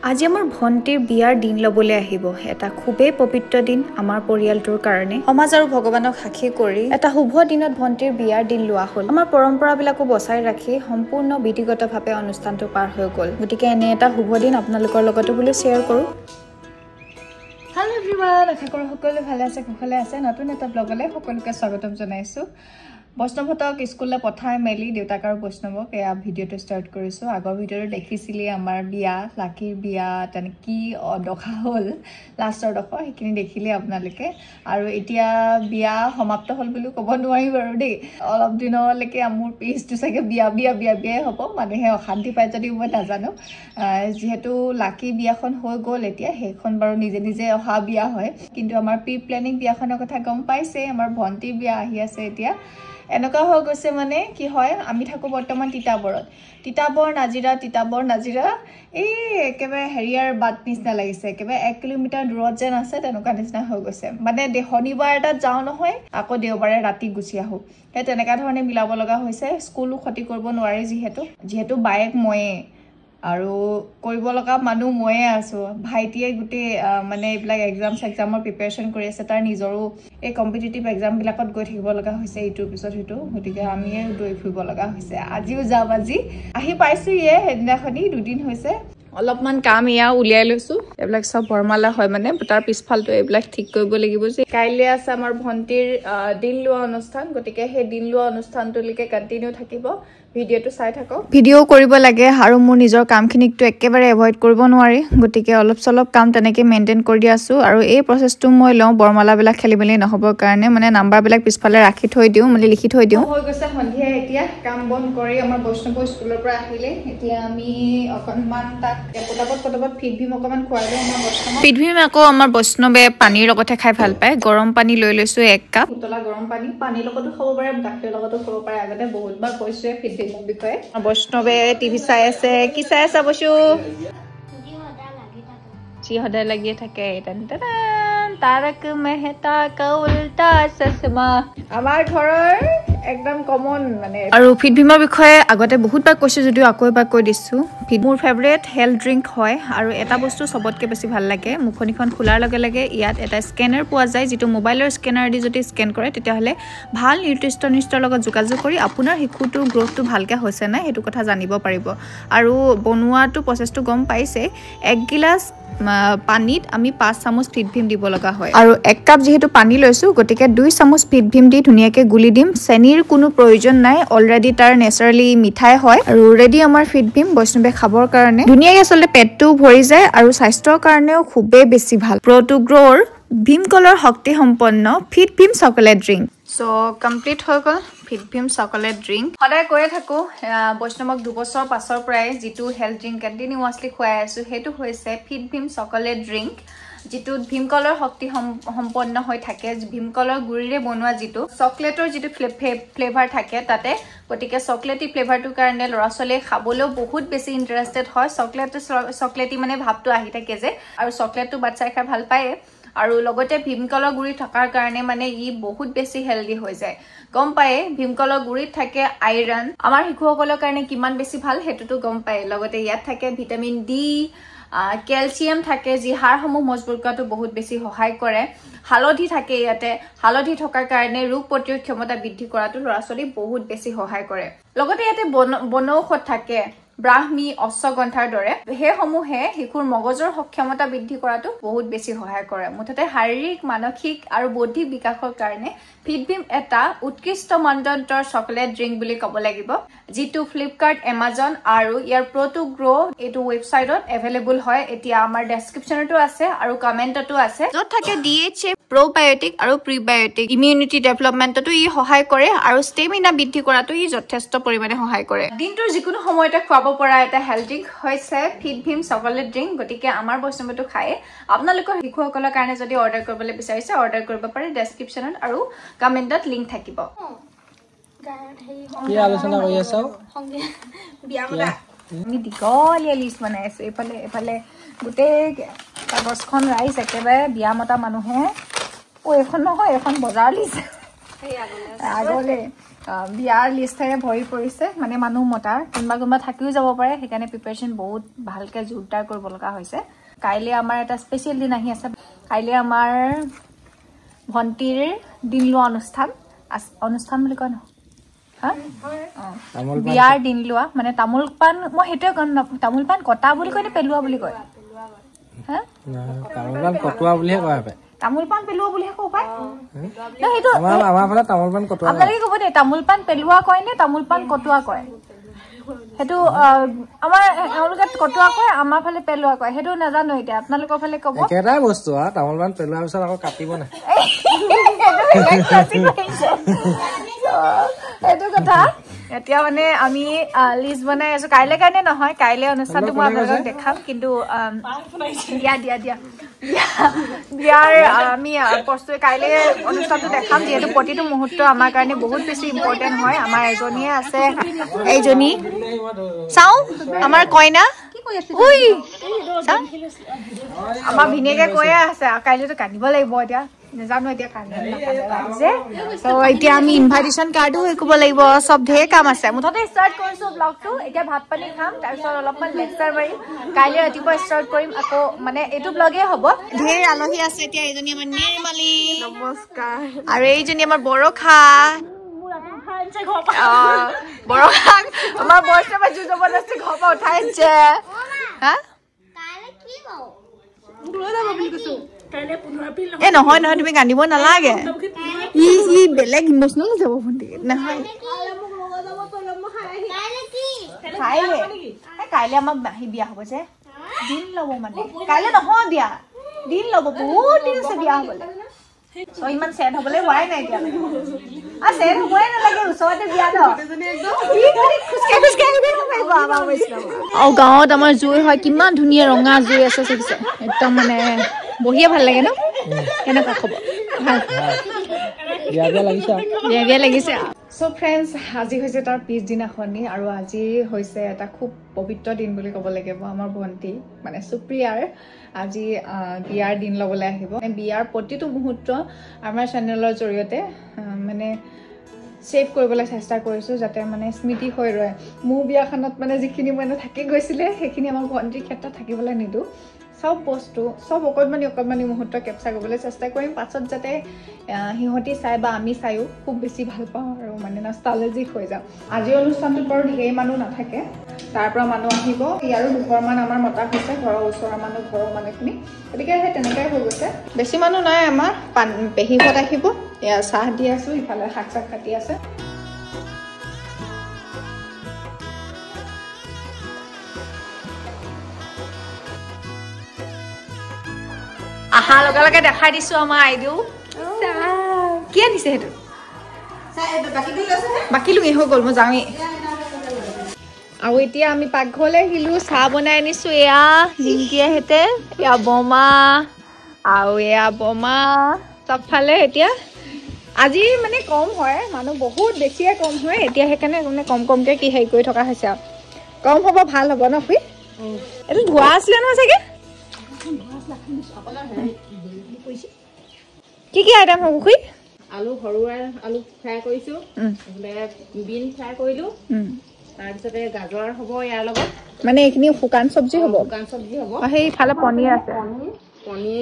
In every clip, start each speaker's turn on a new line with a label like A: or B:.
A: আজি আমাৰ ভণ্টিৰ বিয়াৰ দিন লবলৈ আহিব এটা খুবেই পবিত্ৰ দিন আমাৰ পৰিয়ালটোৰ কাৰণে সমাজ আৰু ভগৱানক সাক্ষী কৰি এটা শুভ দিনত ভণ্টিৰ বিয়াৰ দিন লোৱা হ'ল আমাৰ পৰম্পৰাবিলাকো বচাই ৰাখি সম্পূৰ্ণ বিধিগতভাৱে অনুষ্ঠানটো পাৰ হৈ গ'ল গতিকে এনে এটা শুভ দিন আপোনালোকৰ লগতো বুলি শ্বেয়াৰ কৰোঁ হেল্ল' এভৰিৱান আশা কৰোঁ সকলোৱে ভালে আছে কুশলে আছে নতুন এটা ব্লগলৈ সকলোকে স্বাগতম জনাইছোঁ বৈষ্ণৱহঁতক স্কুললৈ পঠাই মেলি দেউতাক আৰু বৈষ্ণৱক এয়া ভিডিঅ'টো ষ্টাৰ্ট কৰিছোঁ আগৰ ভিডিঅ'টো দেখিছিলি আমাৰ বিয়া লাকিৰ বিয়া তেনে কি দখা হ'ল লাষ্টৰ দখৰ সেইখিনি দেখিলে আপোনালোকে আৰু এতিয়া বিয়া সমাপ্ত হ'ল বুলিও ক'ব নোৱাৰি বাৰু দেই অলপ দিনলৈকে মোৰ পিছটো চাগে বিয়াই হ'ব মানুহে অশান্তি পায় যদিও মই নাজানো যিহেতু লাকি বিয়াখন হৈ গ'ল এতিয়া সেইখন বাৰু নিজে নিজে অহা বিয়া হয় কিন্তু আমাৰ প্ৰি প্লেনিং বিয়াখনৰ কথা গম পাইছে আমাৰ ভণ্টিৰ বিয়া আহি আছে এতিয়া এনেকুৱা হৈ গৈছে মানে কি হয় আমি থাকোঁ বৰ্তমান তিতাবৰ নাজিৰা এই একেবাৰে হেৰিয়াৰ বাট নিচিনা লাগিছে একেবাৰে 1 কিলোমিটাৰ দূৰত যেন আছে তেনেকুৱা নিচিনা হৈ গৈছে মানে শনিবাৰ এটাত যাওঁ নহয় আকৌ দেওবাৰে ৰাতি গুচি আহোঁ সেই তেনেকুৱা ধৰণে মিলাব লগা হৈছে স্কুলো ক্ষতি কৰিব নোৱাৰি যিহেতু বায়েক ময়ে আৰু কৰিব লগা মানুহ ময়ে আছোঁ ভাইটিয়ে গোটেই মানে এইবিলাক এক্সামৰ প্ৰিপেৰেশ্যন কৰি আছে তাৰ নিজৰো এই কম্পিটিটিভ এক্সামবিলাকত গৈ থাকিব লগা হৈছে ইটোৰ পিছত সিটো গতিকে আমিয়ে দৌৰি ফুৰিব লগা হৈছে আজিও যাম আহি পাইছোঁ সেইদিনাখনি 2 দিন হৈছে অলপমান কাম উলিয়াই লৈছোঁ এইবিলাক চব বৰমালা হয় মানে তাৰ পিছফালটো এইবিলাক ঠিক কৰিব লাগিব যে কাইলৈ আছে আমাৰ ভণ্টিৰ দিন লোৱা অনুষ্ঠান গতিকে সেই দিন লোৱা অনুষ্ঠানটোলৈকে কণ্টিনিউ থাকিব ভিডিঅ'টো চাই থাকক ভিডিঅ' কৰিব লাগে আৰু মোৰ নিজৰ কামখিনিকটো একেবাৰে এভইড কৰিব নোৱাৰি গতিকে অলপ চলপ কাম তেনেকৈ মেইনটেইন কৰি আছোঁ আৰু এই প্ৰচেছটো মই লওঁ বৰমালাবিলাক খেলি মেলি নহ'বৰ কাৰণে মানে নাম্বাৰবিলাক পিছফালে ৰাখি থৈ দিওঁ মানে লিখি থৈ দিওঁ হৈ গৈছে সন্ধিয়া এতিয়া কাম বন কৰি আমাৰ বৈষ্ণৱ স্কুলৰ পৰা আহিলে এতিয়া আমি অকণমান তাক পটাপট ফিডভিম অকণমান খুৱাই দিওঁ আমাৰ বৈষ্ণৱ ফিডভিম আকৌ আমাৰ বৈষ্ণৱে পানীৰ লগতে খাই ভাল পায় গৰম পানী লৈ লৈছোঁ 1 কাপ উতলা গৰম পানীৰ লগতো খাব পাৰে গাখীৰৰ লগতো খাব পাৰে আগতে বহুতবাৰ কৈছোৱে ফিডভিমৰ বিষয়ে বৈষ্ণৱে টিভি চাই আছে কি চাই আছে বৈষ্ণু যি সদায় লাগিয়ে থাকে তাৰক মেহতা কা উল্টা চশমা আমাৰ ঘৰৰ একদম কমন মানে আৰু ফিডভিমৰ বিষয়ে আগতে বহুতবাৰ কৈছোঁ যদিও আকৌ এবাৰ কৈ দিছোঁ মোৰ ফেভৰেট হেল্থ ড্ৰিংক হয় আৰু এটা বস্তু চবতকৈ বেছি ভাল লাগে মুখনিখন খোলাৰ লগে লগে ইয়াত এটা স্কেনাৰ পোৱা যায় যিটো মোবাইলৰ স্কেনাৰ দি যদি স্কেন কৰে তেতিয়াহ'লে ভাল নিউট্ৰিচনিষ্টৰ লগত যোগাযোগ কৰি আপোনাৰ শিশুটোৰ গ্ৰ'থটো ভালকৈ হৈছে নাই সেইটো কথা জানিব পাৰিব আৰু বনোৱাটো প্ৰচেছটো গম পাইছে 1 গিলাচ পানীত আমি 5 চামুচ ফিডভিম দিব লগা হয় আৰু 1 কাপ যিহেতু পানী লৈছোঁ গতিকে 2 চামুচ ফিডভিম দি ধুনীয়াকৈ গুলি দিম চেনিৰ কোনো প্ৰয়োজন নাই অলৰেডি তাৰ নেচাৰেলি মিঠাই হয় আৰু ৰেডি আমাৰ ফিডভিম বৈষ্ণৱে খাবৰ কাৰণে ধুনীয়াকৈ আচলতে পেটটো ভৰি যায় আৰু স্বাস্থ্যৰ কাৰণেও খুবেই বেছি ভাল প্ৰ'টো গ্ৰ'ৰ ভীমকলৰ শক্তি সম্পন্ন ফিডভিম চকলেট ড্ৰিংক চ' কমপ্লিট হৈ গ'ল ফিডভিম চকলেট ড্ৰিংক সদায় কৈয়ে থাকোঁ বৈষ্ণৱক 2 বছৰ পাছৰ পৰাই যিটো হেল্থ ড্ৰিংক কণ্টিনিউৱাছলি খুৱাই আছোঁ সেইটো হৈছে ফিডভিম চকলেট ড্ৰিংক যিটোত ভীমকলৰ শক্তি সম্পন্ন হৈ থাকে ভীমকলৰ গুৰিৰে বনোৱা যিটো চকলেটৰ যিটো ফ্লেভাৰ থাকে তাতে গতিকে চকলেটি ফ্লেভাৰটোৰ কাৰণে ল'ৰা ছোৱালীয়ে খাবলৈও বহুত বেছি ইণ্টাৰেষ্টেড হয় চকলেটি মানে ভাৱটো আহি থাকে যে আৰু চকলেটটো বাচ্চাই খাই ভাল পায়ে আৰু লগতে ভীমকলৰ গুৰি থকাৰ কাৰণে মানে ই বহুত বেছি হেল্ডি হৈ যায় গম পায়ে ভীমকলৰ গুৰিত থাকে আইৰণ আমাৰ শিশুসকলৰ কাৰণে কিমান বেছি ভাল সেইটোতো গম পায় লগতে ইয়াত থাকে ভিটামিন ডি কেলছিয়াম থাকে যি হাড়সমূহ মজবুত কৰাটো বহুত বেছি সহায় কৰে হালধি থাকে ইয়াতে হালধি থকাৰ কাৰণে ৰোগ প্ৰতিৰোধ ক্ষমতা বৃদ্ধি কৰাটো ল'ৰা ছোৱালী বহুত বেছি সহায় কৰে লগতে ইয়াতে বনৌষধ থাকে ব্ৰাহ্মী অশ্বগন্ধাৰ দৰে সেইসমূহে শিশুৰ মগজৰ সক্ষমতা বৃদ্ধি কৰাটো বহুত বেছি সহায় কৰে মুঠতে শাৰীৰিক মানসিক আৰু বৌদ্ধিক বিকাশৰ কাৰণে ফিডভিম এটা উৎকৃষ্ট মানদণ্ডৰ চকলেট ড্ৰিংক বুলি ক'ব লাগিব যিটো ফ্লিপকাৰ্ট এমাজন আৰু ইয়াৰ প্ৰ'টো গ্ৰ' এইটো ৱেবছাইটত এভেইলেবল হয় এতিয়া আমাৰ ডেছক্ৰিপশ্যনতো আছে আৰু কমেণ্টতো আছে য'ত থাকে DHA প্ৰ'বায়'টিক আৰু প্ৰিবায়'টিক ইমিউনিটি ডেভেলপমেণ্টতো ই সহায় কৰে আৰু ষ্টেমিনা বৃদ্ধি কৰাটো ই যথেষ্ট পৰিমাণে সহায় কৰে দিনটোৰ যিকোনো সময়তে খুৱাব পৰা এটা হেল্থ ড্ৰিংক হৈছে ফিডভিম চকলেট ড্ৰিংক গতিকে আমাৰ বৈষ্ণৱটো খায়ে আপোনালোকৰ শিশুসকলৰ কাৰণে যদি অৰ্ডাৰ কৰিবলৈ বিচাৰিছে অৰ্ডাৰ কৰিব পাৰে ডেছক্ৰিপশ্যনত আৰু কমেণ্টত লিংক থাকিব
B: কি আলোচনা কৰি আছা
A: আমি দীঘলীয়া লিষ্ট বনাই আছোঁ এইফালে গোটেই কাগজখন ৰাইজ একেবাৰে বিয়া মতা মানুহে এইখন নহয় এখন বজাৰ লিষ্ট আগলৈ বিয়াৰ লিষ্টেৰে ভৰি পৰিছে মানে মানুহ মতাৰ কোনোবা থাকিও যাব পাৰে সেইকাৰণে প্ৰিপাৰেচন বহুত ভালকে জোৰদাৰ কৰিব লগা হৈছে কাইলৈ আমাৰ এটা স্পেচিয়েল দিন আহি আছে কাইলৈ আমাৰ ভণ্টিৰ দিন লোৱা অনুষ্ঠান বুলি কয় ন বিয়াৰ দিন লোৱা মানে তামোল পাণ মই সেইটোৱে গম নাপাওঁ তামোল পাণ কটা বুলি কয় নে পেলোৱা বুলি কয় হা
B: তামোল পাণ কটোৱা বুলিহে কয় পায়
A: তামোল পাণ পেলোৱা বুলিহে কয় পায় ন সেইটো
B: আমাৰ ফালে তামোল পাণ কটোৱা
A: আপোনালোকে ক'ব দে তামোল পাণ পেলোৱা কয় নে তামোল পাণ কটোৱা কয় সেইটো আমাৰ এওঁলোকে কটোৱা কয় আমাৰ ফালে পেলোৱা কয় সেইটো নাজানো এতিয়া আপোনালোকৰ ফালে ক'ব
B: একেটাই বস্তু আৰু তামোল পাণ পেলোৱাৰ পিছত আকৌ কাটিব নাই
A: এইটো কথা এতিয়া মানে আমি লিষ্ট বনাই আছো কাইলৈ কাৰণে নহয় কাইলৈ অনুষ্ঠানটো মই আপোনালোকক দেখাম কিন্তু বিয়াৰ আমি প্ৰস্তুতি কাইলৈ অনুষ্ঠানটো দেখাম যিহেতু প্ৰতিটো মুহূৰ্ত আমাৰ কাৰণে বহুত বেছি ইম্পৰ্টেণ্ট হয় আমাৰ এজনীয়ে আছে এইজনী চাওঁ আমাৰ কইনা আমাৰ ভিনিয়েকে কৈয়ে আছে কাইলৈতো কান্দিব লাগিব এতিয়া নাজানো এতিয়া এতিয়া আমি ইনভাইটেশ্যন কাৰ্ডো হেৰি কৰিব লাগিব চব ঢেৰ কাম আছে মুঠতে ষ্টাৰ্ট কৰিছো ব্লগটো এতিয়া ভাত পানী খাম তাৰপিছত অলপমান লেকচাৰ মাৰিম কাইলৈ ৰাতিপুৱা ষ্টাৰ্ট কৰিম আকৌ মানে এইটো ব্লগে হ'ব ঢেৰ আলহী আছে এতিয়া এইজনী আমাৰ নিৰ্মালী নমস্কাৰ আৰু এইজনী আমাৰ বৰষা বৰষাক আমাৰ বৰষা জোৰ জবৰদস্তি ঘৰৰ পৰা উঠাই আনিছে হা এ নহয় নহয় তুমি কান্দিব নালাগে ই বেলেগ ইমোচনেল যাব ভণ্টি নহয় কাইলৈ আমাৰ মাহী বিয়া হ'ব যে দিন ল'ব মানে কাইলৈ নহয় বিয়া দিন ল'ব বহুত দিন আছে বিয়া হ'বলৈ ইমান চেড হ'বলৈ হোৱাই নাই এতিয়া চেড হ'বই নালাগে ওচৰতে বিয়া ন আৰু গাঁৱত আমাৰ জুই হয় কিমান ধুনীয়া ৰঙা জুই আছে চাইছে একদম মানে বহিয়ে ভাল লাগে ন কেনেকুৱা খবৰ বিয়া লাগিছে সো ফ্ৰেণ্ডছ আজি হৈছে তাৰ পিছদিনাখনি আৰু আজি হৈছে এটা খুব পবিত্ৰ দিন বুলি ক'ব লাগিব আমাৰ ভণ্টি মানে সুপ্ৰিয়াৰ আজি বিয়াৰ দিন ল'বলৈ আহিব বিয়াৰ প্ৰতিটো মুহূৰ্ত আমাৰ চেনেলৰ জৰিয়তে মানে সেভ কৰিবলৈ চেষ্টা কৰিছোঁ যাতে মানে স্মৃতি হৈ ৰয় মোৰ বিয়াখনত মানে যিখিনি মানে থাকি গৈছিলে সেইখিনি আমাৰ ভণ্টিৰ ক্ষেত্ৰত থাকিবলৈ নিদিওঁ সব বস্তু সব অকণমানি মুহূৰ্ত কেপচাৰ কৰিবলৈ চেষ্টা কৰিম পাছত যাতে সিহঁতি চাই বা আমি চাইও খুব বেছি ভাল পাওঁ আৰু মানে নষ্টালজিক হৈ যাওঁ আজি অনুষ্ঠানটোত বাৰু ঢেৰ মানুহ নাথাকে তাৰ পৰা মানুহ আহিব ইয়াৰো দুঘৰমান আমাৰ মতা হৈছে ঘৰৰ ওচৰৰ মানুহ ঘৰৰ মানুহখিনি গতিকে সেই তেনেকুৱাই হৈ গৈছে বেছি মানুহ নাই আমাৰ পেহীহঁত আহিব এয়া চাহ দি আছোঁ ইফালে শাক চাক কাটি আছে আহা লগে লগে দেখাই দিছো আমাৰ আইদেউ কি আনিছে সেইটো বাকী লুঙি হৈ গ'ল মই যাওঁৱেই আৰু এতিয়া আমি পাকঘৰলৈ আহিলো চাহ বনাই আনিছো এয়া জিংকিয়াহেঁতে এয়া বমা আৰু এয়া বমা চবফালে এতিয়া আজি মানে কম হয় মানুহ বহুত বেছিয়ে কম হয় এতিয়া সেইকাৰণে মানে কমকৈ কি হেৰি কৰি থকা হৈছে আৰু কম হ'ব ভাল হ'ব ন খুই এইটো ধোৱা আছিলে নহয় চাগে কি কি আইটেম হ'ব খুই
C: আলু ঘৰুৱা আলু ফ্ৰাই কৰিছোঁ বিন ফ্ৰাই কৰিলোঁ তাৰপিছতে গাজৰ হ'ব ইয়াৰ লগত
A: মানে এইখিনি শুকান চব্জি হ'ব
C: শুকান চব্জি হ'ব
A: সেইফালে পনীৰ আছে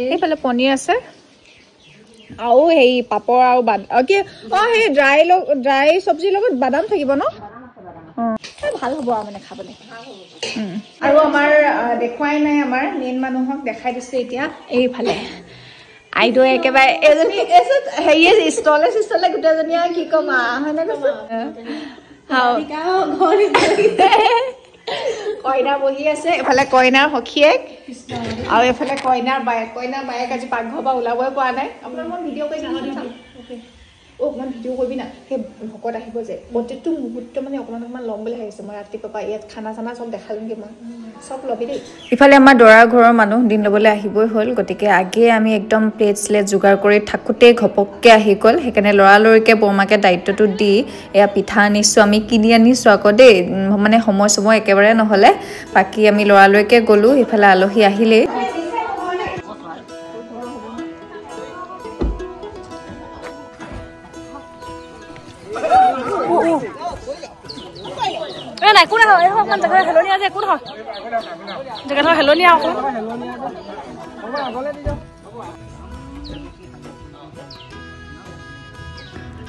A: সেইফালে পনীৰ আছে আৰু সেই পাপৰ আৰু কি সেই ড্ৰাই চব্জিৰ লগত বাদাম থাকিব ন ভাল হ'ব আৰু মানে খাবলৈ আৰু আমাৰ দেখুৱাই নাই আমাৰ মেইন মানুহক দেখাই দিছে এতিয়া এইফালে আইদেউ একেবাৰে এজনী হেৰিয়ে ষ্টলে গোটেইজনী আৰু কি ক'ম হয়নে কইনা বহি আছে এফালে কইনাৰ সখীয়েক আৰু এফালে কইনাৰ বায়েক আজি পাকঘৰৰ পৰা ওলাবই পৰা নাই আপোনাৰ মই ভিডিঅ' কৰি অকণমান ভিডিঅ' কৰিবি না সেই ভকত আহিব যে প্ৰত্যেকটো মুহূৰ্ত মানে অকণমান ল'ম বুলি ভাবিছোঁ মই ৰাতিপুৱা ইয়াত খানা চানা চব দেখালোঁগৈ মই চব ল'বি দেই ইফালে আমাৰ দৰা ঘৰৰ মানুহ দিন ল'বলৈ আহিবই হ'ল গতিকে আগেয়ে আমি একদম প্লেট স্লেট যোগাৰ কৰি থাকোঁতেই ঘপককৈ আহি গ'ল সেইকাৰণে লৰালৰিকৈ বৰমাকে দায়িত্বটো দি এয়া পিঠা আনিছোঁ আমি কিনি আনিছোঁ আকৌ দেই মানে সময় একেবাৰে নহ'লে বাকী আমি লৰালৰিকৈ গ'লোঁ ইফালে আলহী আহিলেই
D: নাই কোনে হয় এখন জেগা হেলনি আছে কোন হয় জেগা হেলনি আকৌ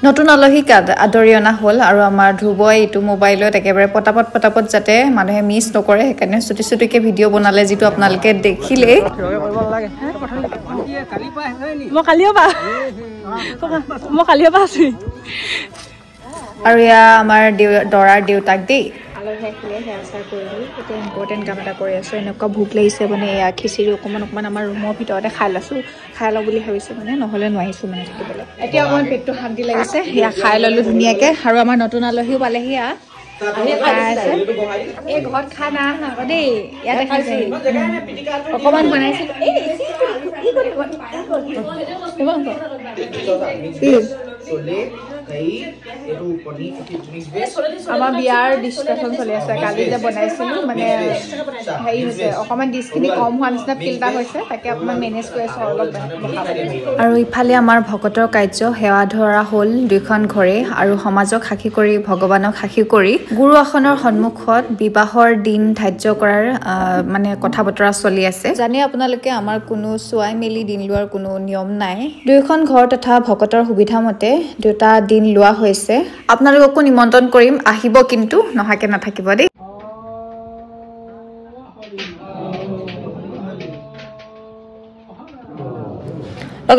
A: নতুন আলহীক আদৰি অনা হ'ল আৰু আমাৰ ধ্ৰুৱই এইটো মোবাইলত একেবাৰে পটাপট যাতে মানুহে মিছ নকৰে সেইকাৰণে চুটিকে ভিডিঅ' বনালে যিটো আপোনালোকে দেখিলেই
D: মই কালিও পা আছো
A: আৰু এয়া আমাৰ দৰাৰ দেউতাক দেই আলহী আহিলে সেয়া চাৰ কৰিলোঁ এতিয়া ইম্পৰ্টেণ্ট কাম এটা কৰি আছোঁ এনেকুৱা ভোক লাগিছে মানে এয়া খিচিৰি অকণমান আমাৰ ৰুমৰ ভিতৰতে খাই লওঁ বুলি ভাবিছোঁ মানে নহ'লে নোৱাৰিছোঁ মানে থাকিবলৈ এতিয়া অকণমান পেটটো শান্তি লাগিছে সেয়া খাই ল'লোঁ ধুনীয়াকৈ আৰু আমাৰ নতুন আলহীও পালেহি খাই আছে এই ঘৰত খাই না আকৌ দেই ইয়াতে খাইছে অকণমান বনাইছিলোঁ আমাৰ বিয়াৰ ডিছকাশ্যন চলি আছে কালি যে বনাইছিলোঁ মানে হেৰি হৈছে অকণমান ডিছখিনি কম হোৱা নিচিনা ফিল এটা হৈছে তাকে অকণমান মেনেজ কৰি আছোঁ অলপ আৰু ইফালে আমাৰ ভকতৰ কাৰ্য সেৱা ধৰা হ'ল দুইখন ঘৰে আৰু সমাজক সাক্ষী কৰি ভগৱানক সাক্ষী কৰি গুৰু আসনৰ সন্মুখত বিবাহৰ দিন ধাৰ্য কৰাৰ মানে কথা বতৰা চলি আছে জানে আপোনালোকে আমাৰ কোনো চোৱাই মেলি দিন লোৱাৰ কোনো নিয়ম নাই দুইখন ঘৰ তথা ভকতৰ সুবিধা মতে দুটা দিন লোৱা হৈছে আপোনালোককো নিমন্ত্ৰণ কৰিম আহিব কিন্তু নহাকে নাথাকিব দেই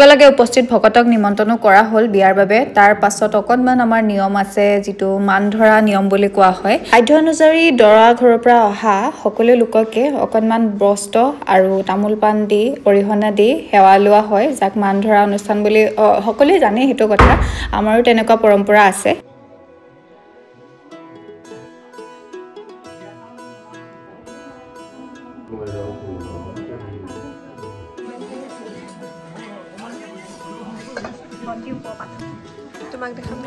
A: লগে উপস্থিত ভকতক নিমন্ত্ৰণো কৰা হ'ল বিয়াৰ বাবে তাৰ পাছত অকণমান আমাৰ নিয়ম আছে যিটো মান ধৰা নিয়ম বুলি কোৱা হয় সাধ্য অনুযায়ী দৰা ঘৰৰ পৰা অহা সকলো লোককে অকণমান বস্ত্ৰ আৰু তামোল পাণ দি অৰিহণা দি সেৱা লোৱা হয় যাক মান ধৰা অনুষ্ঠান বুলি সকলোৱে জানে সেইটো কথা আমাৰো তেনেকুৱা পৰম্পৰা আছে তোমাক দেখাম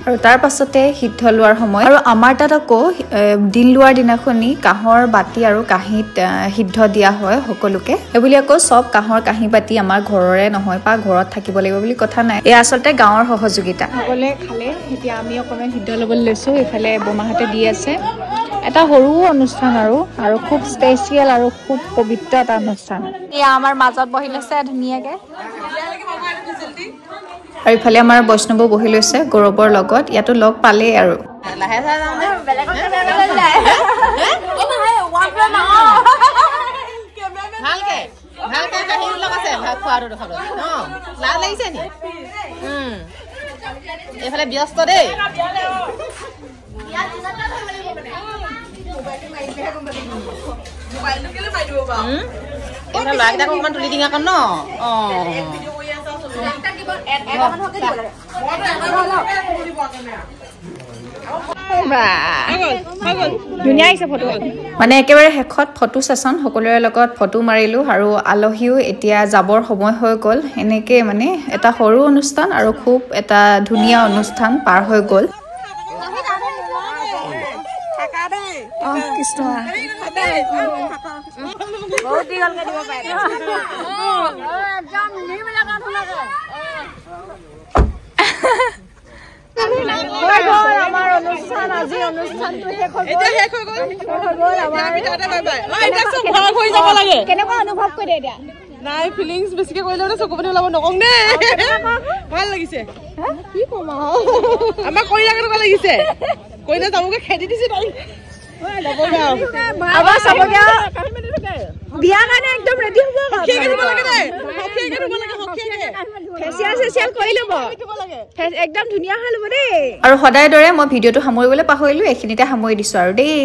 A: আৰু তাৰ পাছতে সিদ্ধ লোৱাৰ সময় আৰু আমাৰ তাত আকৌ দিন লোৱাৰ দিনাখনি কাঁহৰ বাতি আৰু কাঁহীত সিদ্ধ দিয়া হয় সকলোকে সেইবুলি আকৌ চব কাঁহৰ কাঁহী বাতি আমাৰ ঘৰৰে নহয় বা ঘৰত থাকিব লাগিব বুলি কথা নাই এই আচলতে গাঁৱৰ সহযোগিতা সকলোৱে খালে এতিয়া আমি অকণমান সিদ্ধ ল'বলৈ লৈছোঁ এইফালে বমাহঁতে দি আছে এটা সৰু অনুষ্ঠান আৰু খুব স্পেচিয়েল আৰু খুব পবিত্ৰ এটা অনুষ্ঠান এয়া আমাৰ মাজত বহি লৈছে ধুনীয়াকৈ আৰু ইফালে আমাৰ বৈষ্ণৱো বহি লৈছে গৌৰৱৰ লগত ইয়াতো লগ পালেই আৰু
C: এইফালে ব্যস্ত দেই ল'ৰাকেইটাক অকণমান তুলি দিঙা কণ ন
A: ধুনীয়া আহিছে ফটো মানে একেবাৰে শেষত ফটো ছেছন সকলোৰে লগত ফটো মাৰিলোঁ আৰু আলহীও এতিয়া যাবৰ সময় হৈ গ'ল এনেকৈ মানে এটা সৰু অনুষ্ঠান আৰু খুব এটা ধুনীয়া অনুষ্ঠান পাৰ হৈ গ'ল আমাৰ অনুষ্ঠান আজি অনুষ্ঠানটো শেষ হৈ গ'ল কেনেকুৱা অনুভৱ কৰি এতিয়া নাই ফিলিংছ বেছিকে কৰিলে মানে চকু পানী ওলাব নকওঁ দে ভাল লাগিছে কি কম আমাৰ কইনা কেনেকুৱা লাগিছে কইনা যাবগে খেদি দিছে বিয়া কাৰণে একদম ৰেডি হ'ব ফেচিয়েল কৰি ল'ব একদম ধুনীয়া হৈ ল'ব দেই আৰু সদায় দৰে মই ভিডিঅ'টো সামৰিবলৈ পাহৰিলোঁ এইখিনিতে সামৰি দিছোঁ আৰু দেই